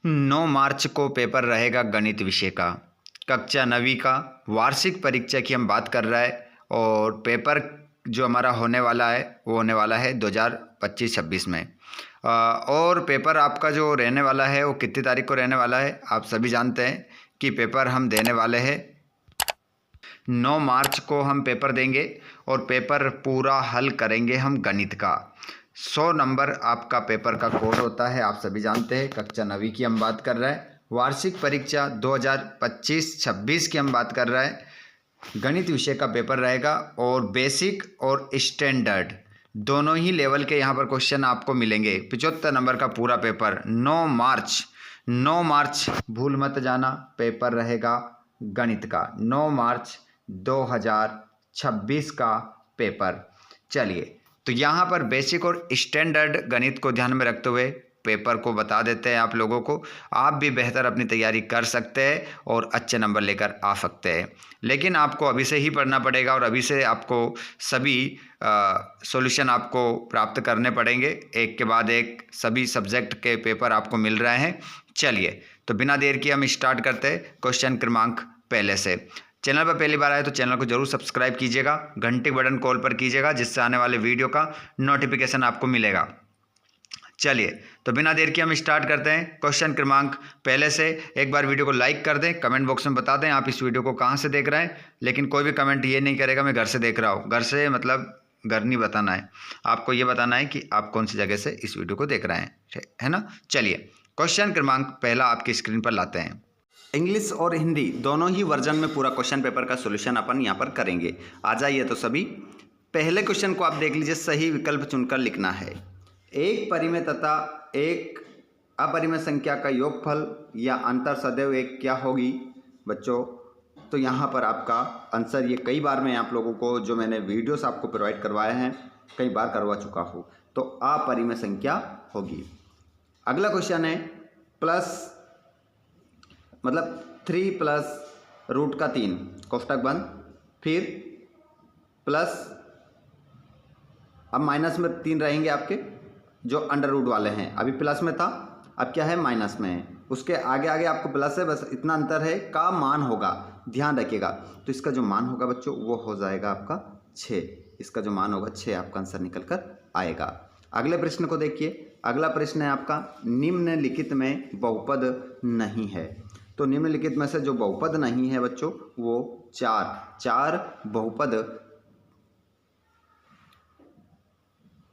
9 मार्च को पेपर रहेगा गणित विषय का, कक्षा 9वीं का वार्षिक परीक्षा की हम बात कर रहे हैं। और पेपर जो हमारा होने वाला है वो होने वाला है 2025-26 में। और पेपर आपका जो रहने वाला है वो कितनी तारीख को रहने वाला है आप सभी जानते हैं कि पेपर हम देने वाले हैं 9 मार्च को हम पेपर देंगे। और पेपर पूरा हल करेंगे हम गणित का। 100 नंबर आपका पेपर का कोड होता है, आप सभी जानते हैं। कक्षा 9वीं की हम बात कर रहे हैं, वार्षिक परीक्षा 2025-26 की हम बात कर रहे हैं। गणित विषय का पेपर रहेगा और बेसिक और स्टैंडर्ड दोनों ही लेवल के यहाँ पर क्वेश्चन आपको मिलेंगे। 75 नंबर का पूरा पेपर 9 मार्च भूल मत जाना, पेपर रहेगा गणित का 9 मार्च 2026 का पेपर। चलिए, तो यहाँ पर बेसिक और स्टैंडर्ड गणित को ध्यान में रखते हुए पेपर को बता देते हैं आप लोगों को। आप भी बेहतर अपनी तैयारी कर सकते हैं और अच्छे नंबर लेकर आ सकते हैं, लेकिन आपको अभी से ही पढ़ना पड़ेगा और अभी से आपको सभी सॉल्यूशन आपको प्राप्त करने पड़ेंगे। एक के बाद एक सभी सब्जेक्ट के पेपर आपको मिल रहे हैं। चलिए, तो बिना देर किए हम स्टार्ट करते हैं क्वेश्चन क्रमांक पहले से। चैनल पर पहली बार आए तो चैनल को जरूर सब्सक्राइब कीजिएगा, घंटे बटन कॉल पर कीजिएगा, जिससे आने वाले वीडियो का नोटिफिकेशन आपको मिलेगा। चलिए, तो बिना देर के हम स्टार्ट करते हैं क्वेश्चन क्रमांक पहले से। एक बार वीडियो को लाइक कर दें, कमेंट बॉक्स में बता दें आप इस वीडियो को कहाँ से देख रहे हैं। लेकिन कोई भी कमेंट ये नहीं करेगा मैं घर से देख रहा हूँ। घर से मतलब घर नहीं बताना है, आपको ये बताना है कि आप कौन सी जगह से इस वीडियो को देख रहे हैं, है ना। चलिए, क्वेश्चन क्रमांक पहला आपकी स्क्रीन पर लाते हैं। इंग्लिश और हिंदी दोनों ही वर्जन में पूरा क्वेश्चन पेपर का सॉल्यूशन अपन यहाँ पर करेंगे। आ जाइए तो सभी, पहले क्वेश्चन को आप देख लीजिए। सही विकल्प चुनकर लिखना है। एक परिमेय तथा एक अपरिमेय संख्या का योगफल या अंतर सदैव एक क्या होगी बच्चों। तो यहाँ पर आपका आंसर, ये कई बार मैं आप लोगों को जो मैंने वीडियोस आपको प्रोवाइड करवाए हैं कई बार करवा चुका हूँ, तो अपरिमेय संख्या होगी। अगला क्वेश्चन है प्लस मतलब 3 + √3 कोष्टक बंद, फिर प्लस, अब माइनस में 3 रहेंगे आपके जो अंडर रूट वाले हैं। अभी प्लस में था, अब क्या है माइनस में है। उसके आगे आगे आपको प्लस है, बस इतना अंतर है। का मान होगा, ध्यान रखिएगा। तो इसका जो मान होगा बच्चों वो हो जाएगा आपका 6। इसका जो मान होगा 6 आपका आंसर निकल कर आएगा। अगले प्रश्न को देखिए। अगला प्रश्न है आपका निम्नलिखित में बहुपद नहीं है। तो निम्नलिखित में से जो बहुपद नहीं है बच्चों वो 4 बहुपद।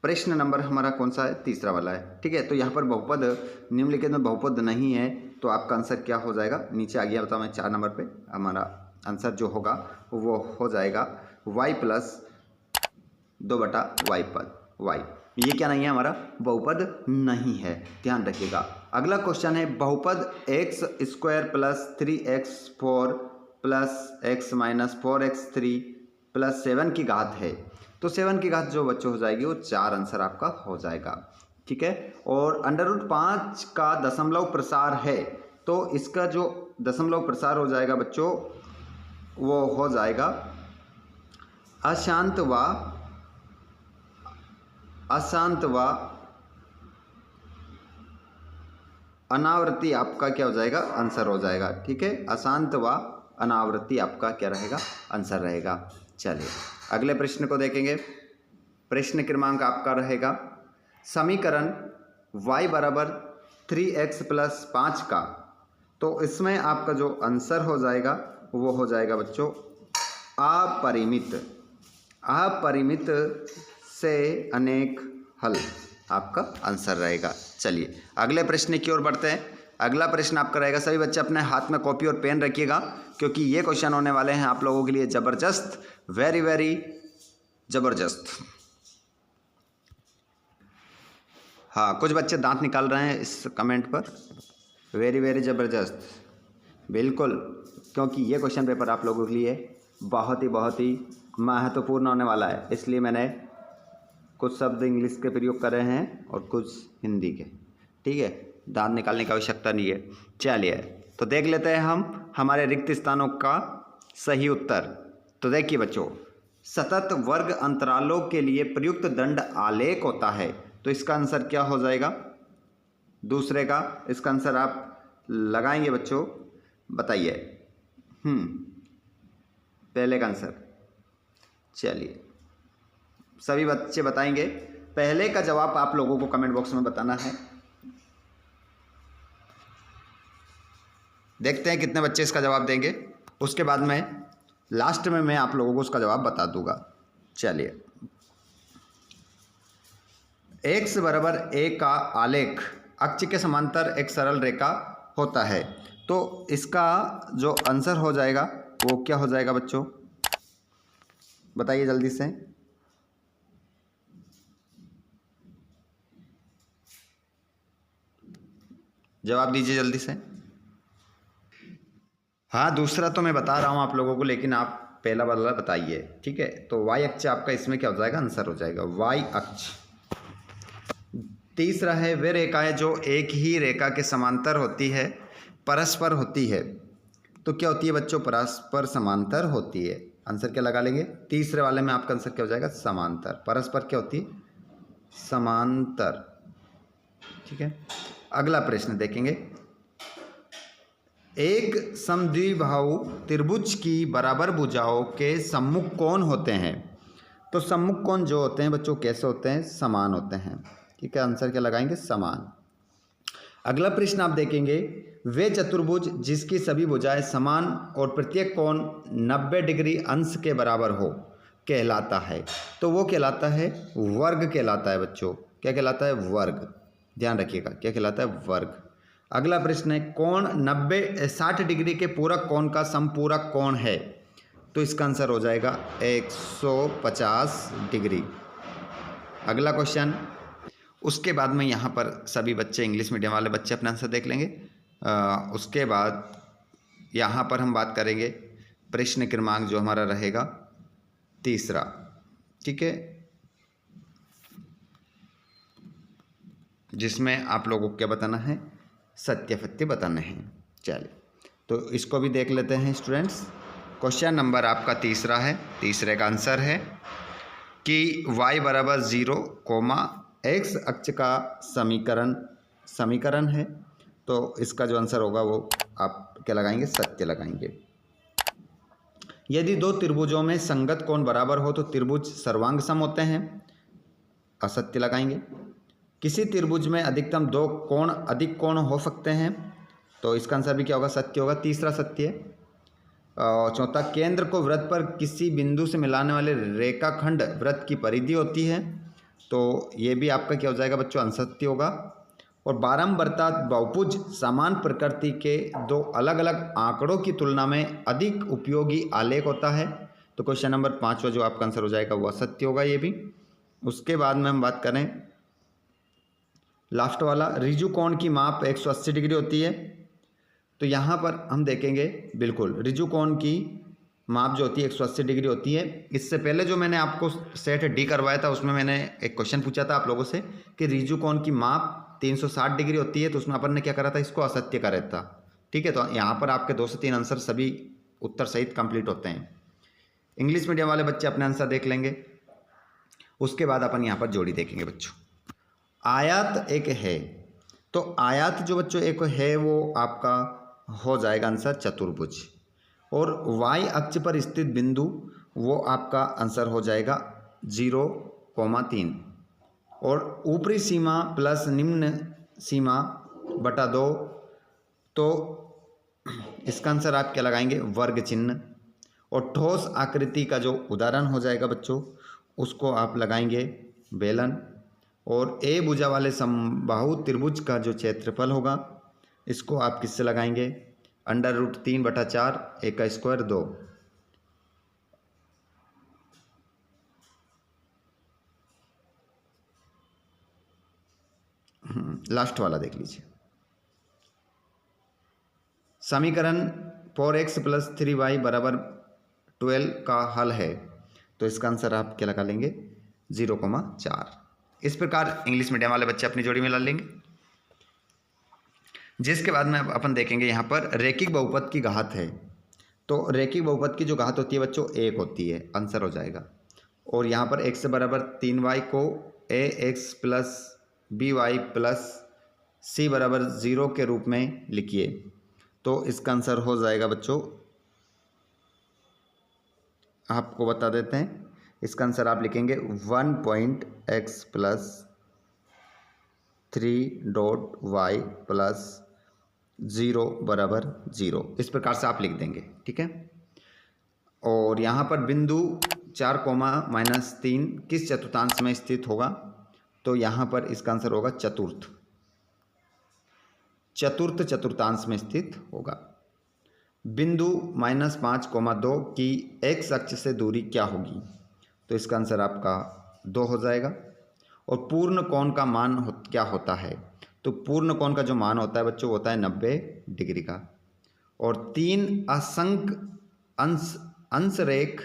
प्रश्न नंबर हमारा कौन सा है, तीसरा वाला है, ठीक है। तो यहाँ पर बहुपद, निम्नलिखित में बहुपद नहीं है, तो आपका आंसर क्या हो जाएगा, नीचे आ गया बताओ मैं 4 नंबर पे। हमारा आंसर जो होगा वो हो जाएगा y + 2/y पद। y ये क्या नहीं है, हमारा बहुपद नहीं है, ध्यान रखिएगा। अगला क्वेश्चन है बहुपद x² + 3x4 + x - 4x3 + 7 की घात है। तो 7 की घात जो बच्चों हो जाएगी वो 4 आंसर आपका हो जाएगा, ठीक है। और √5 का दशमलव प्रसार है, तो इसका जो दशमलव प्रसार हो जाएगा बच्चों वो हो जाएगा अशांत व अनावृत्ति आपका क्या हो जाएगा, आंसर हो जाएगा, ठीक है। अशांत व अनावृत्ति आपका क्या रहेगा, आंसर रहेगा। चलिए, अगले प्रश्न को देखेंगे। प्रश्न क्रमांक आपका रहेगा समीकरण y = 3x + 5 का। तो इसमें आपका जो आंसर हो जाएगा वो हो जाएगा बच्चों अपरिमित से अनेक हल आपका आंसर रहेगा। चलिए, अगले प्रश्न की ओर बढ़ते हैं। अगला प्रश्न आपका रहेगा, सभी बच्चे अपने हाथ में कॉपी और पेन रखिएगा, क्योंकि ये क्वेश्चन होने वाले हैं आप लोगों के लिए ज़बरदस्त, वेरी वेरी ज़बरदस्त। हाँ, कुछ बच्चे दांत निकाल रहे हैं इस कमेंट पर, वेरी वेरी ज़बरदस्त, बिल्कुल, क्योंकि ये क्वेश्चन पेपर आप लोगों के लिए बहुत ही महत्वपूर्ण होने वाला है। इसलिए मैंने कुछ शब्द इंग्लिश के प्रयोग कर रहे हैं और कुछ हिंदी के, ठीक है। दांत निकालने की आवश्यकता नहीं है। चलिए, तो देख लेते हैं हम हमारे रिक्त स्थानों का सही उत्तर। तो देखिए बच्चों, सतत वर्ग अंतरालों के लिए प्रयुक्त दंड आलेख होता है। तो इसका आंसर क्या हो जाएगा, दूसरे का इसका आंसर आप लगाएंगे बच्चों, बताइए। पहले का आंसर, चलिए सभी बच्चे बताएंगे। पहले का जवाब आप लोगों को कमेंट बॉक्स में बताना है। देखते हैं कितने बच्चे इसका जवाब देंगे, उसके बाद में लास्ट में मैं आप लोगों को उसका जवाब बता दूंगा। चलिए, x बराबर a का आलेख अक्ष के समांतर एक सरल रेखा होता है, तो इसका जो आंसर हो जाएगा वो क्या हो जाएगा बच्चों, बताइए जल्दी से। जवाब दीजिए जल्दी से। हाँ, दूसरा तो मैं बता रहा हूँ आप लोगों को, लेकिन आप पहला वाला बताइए, ठीक है। तो y अक्ष आपका इसमें क्या हो जाएगा, आंसर हो जाएगा y अक्ष। तीसरा है वे रेखाएं जो एक ही रेखा के समांतर होती है, परस्पर होती है। तो क्या होती है बच्चों, परस्पर समांतर होती है। आंसर क्या लगा लेंगे, तीसरे वाले में आपका आंसर क्या हो जाएगा, समांतर। परस्पर क्या होती है, समांतर, ठीक है। अगला प्रश्न देखेंगे, एक समद्विबाहु त्रिभुज की बराबर भुजाओं के सम्मुख कोण होते हैं। तो सम्मुख कोण जो होते हैं बच्चों कैसे होते हैं, समान होते हैं, ठीक है। आंसर क्या लगाएंगे, समान। अगला प्रश्न आप देखेंगे, वे चतुर्भुज जिसकी सभी भुजाएं समान और प्रत्येक कोण 90 डिग्री अंश के बराबर हो कहलाता है। तो वो कहलाता है वर्ग कहलाता है बच्चों। क्या कहलाता है, वर्ग। ध्यान रखिएगा, क्या कहलाता है, वर्ग। अगला प्रश्न है, कोण 60 डिग्री के पूरक कोण का समपूरक कोण है। तो इसका आंसर हो जाएगा 150 डिग्री। अगला क्वेश्चन, उसके बाद में यहाँ पर सभी बच्चे, इंग्लिश मीडियम वाले बच्चे अपना आंसर देख लेंगे। उसके बाद यहाँ पर हम बात करेंगे प्रश्न क्रमांक जो हमारा रहेगा तीसरा, ठीक है, जिसमें आप लोगों को क्या बताना है, सत्य बताने हैं। चलिए, तो इसको भी देख लेते हैं स्टूडेंट्स। क्वेश्चन नंबर आपका तीसरा है, तीसरे का आंसर है कि y बराबर 0, x अक्ष का समीकरण है। तो इसका जो आंसर होगा वो आप क्या लगाएंगे, सत्य लगाएंगे। यदि दो त्रिभुजों में संगत कोण बराबर हो तो त्रिभुज सर्वांग सम होते हैं, असत्य लगाएंगे। किसी त्रिभुज में अधिकतम अधिक कोण हो सकते हैं, तो इसका आंसर भी क्या होगा, सत्य होगा। तीसरा सत्य है। चौथा, केंद्र को वृत्त पर किसी बिंदु से मिलाने वाले रेखाखंड वृत्त की परिधि होती है। तो ये भी आपका क्या हो जाएगा बच्चों, असत्य होगा। और बारंबारता बहुभुज समान प्रकृति के दो अलग अलग आंकड़ों की तुलना में अधिक उपयोगी आलेख होता है। तो क्वेश्चन नंबर 5 जो आपका आंसर हो जाएगा वो असत्य होगा ये भी। उसके बाद में हम बात करें लास्ट वाला, रिजु कोण की माप 180 डिग्री होती है। तो यहाँ पर हम देखेंगे, बिल्कुल रिजु कोण की माप जो होती है 180 डिग्री होती है। इससे पहले जो मैंने आपको सेट डी करवाया था उसमें मैंने एक क्वेश्चन पूछा था आप लोगों से कि रिजु कोण की माप 360 डिग्री होती है, तो उसमें अपन ने क्या करा था, इसको असत्य करा था, ठीक है। तो यहाँ पर आपके 2 से 3 आंसर सभी उत्तर सहित कंप्लीट होते हैं। इंग्लिश मीडियम वाले बच्चे अपने आंसर देख लेंगे। उसके बाद अपन यहाँ पर जोड़ी देखेंगे बच्चों। आयत एक है, तो आयत जो बच्चों एक है वो आपका हो जाएगा आंसर चतुर्भुज। और y अक्ष पर स्थित बिंदु वो आपका आंसर हो जाएगा 0,3। और ऊपरी सीमा प्लस निम्न सीमा बटा 2, तो इसका आंसर आप क्या लगाएंगे, वर्ग चिन्ह। और ठोस आकृति का जो उदाहरण हो जाएगा बच्चों उसको आप लगाएंगे बेलन। और ए भुजा वाले समबाहु त्रिभुज का जो क्षेत्रफल होगा इसको आप किससे लगाएंगे, √3/4 a का स्क्वायर 2। लास्ट वाला देख लीजिए, समीकरण 4x + 3y = 12 का हल है। तो इसका आंसर आप क्या लगा लेंगे, 0,4। इस प्रकार इंग्लिश मीडियम वाले बच्चे अपनी जोड़ी में ला लेंगे। जिसके बाद में अपन देखेंगे यहाँ पर रैखिक बहुपद की घात है। तो रैखिक बहुपद की जो घात होती है बच्चों 1 होती है, आंसर हो जाएगा। और यहाँ पर x = 3y को ax + by + c बराबर 0 के रूप में लिखिए। तो इसका आंसर हो जाएगा बच्चों, आपको बता देते हैं, इसका आंसर आप लिखेंगे 1.x प्लस 3.y प्लस 0 बराबर 0। इस प्रकार से आप लिख देंगे, ठीक है। और यहाँ पर बिंदु 4, किस चतुर्थांश में स्थित होगा? तो यहाँ पर इसका आंसर होगा चतुर्थ चतुर्थांश में स्थित होगा। बिंदु -5, की x अक्ष से दूरी क्या होगी? तो इसका आंसर आपका 2 हो जाएगा। और पूर्ण कोण का मान क्या होता है? तो पूर्ण कोण का जो मान होता है बच्चों होता है 90 डिग्री का। और 3 असंख्य अंशरेख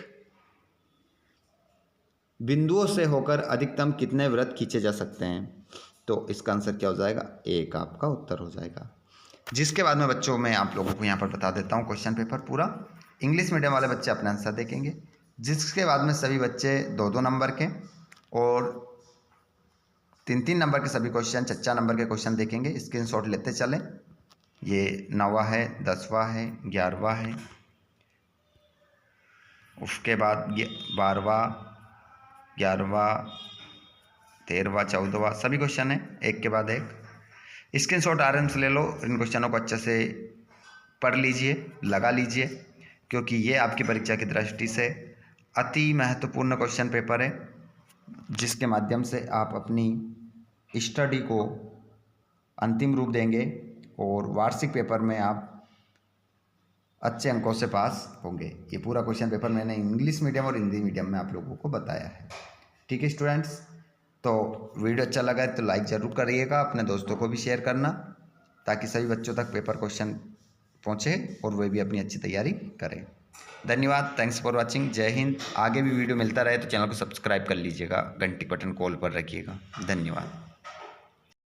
बिंदुओं से होकर अधिकतम कितने वृत्त खींचे जा सकते हैं? तो इसका आंसर क्या हो जाएगा? 1 आपका उत्तर हो जाएगा। जिसके बाद में बच्चों मैं आप लोगों को यहाँ पर बता देता हूँ क्वेश्चन पेपर पूरा। इंग्लिश मीडियम वाले बच्चे अपना आंसर देखेंगे, जिसके बाद में सभी बच्चे 2-2 नंबर के और 3-3 नंबर के सभी क्वेश्चन, 4 नंबर के क्वेश्चन देखेंगे। स्क्रीनशॉट लेते चलें। ये 9वां है, 10वां है, 11वां है, उसके बाद 12वां, 11वां, 13वां, 14वां सभी क्वेश्चन है, एक के बाद एक। स्क्रीनशॉट आराम से ले लो, इन क्वेश्चनों को अच्छे से पढ़ लीजिए, लगा लीजिए, क्योंकि ये आपकी परीक्षा की दृष्टि से अति महत्वपूर्ण क्वेश्चन पेपर है, जिसके माध्यम से आप अपनी स्टडी को अंतिम रूप देंगे और वार्षिक पेपर में आप अच्छे अंकों से पास होंगे। ये पूरा क्वेश्चन पेपर मैंने इंग्लिश मीडियम और हिंदी मीडियम में आप लोगों को बताया है, ठीक है स्टूडेंट्स। तो वीडियो अच्छा लगा है तो लाइक ज़रूर करिएगा, अपने दोस्तों को भी शेयर करना, ताकि सभी बच्चों तक पेपर क्वेश्चन पहुँचे और वे भी अपनी अच्छी तैयारी करें। धन्यवाद, थैंक्स फॉर वाचिंग, जय हिंद। आगे भी वीडियो मिलता रहे तो चैनल को सब्सक्राइब कर लीजिएगा, घंटी बटन कॉल पर रखिएगा। धन्यवाद।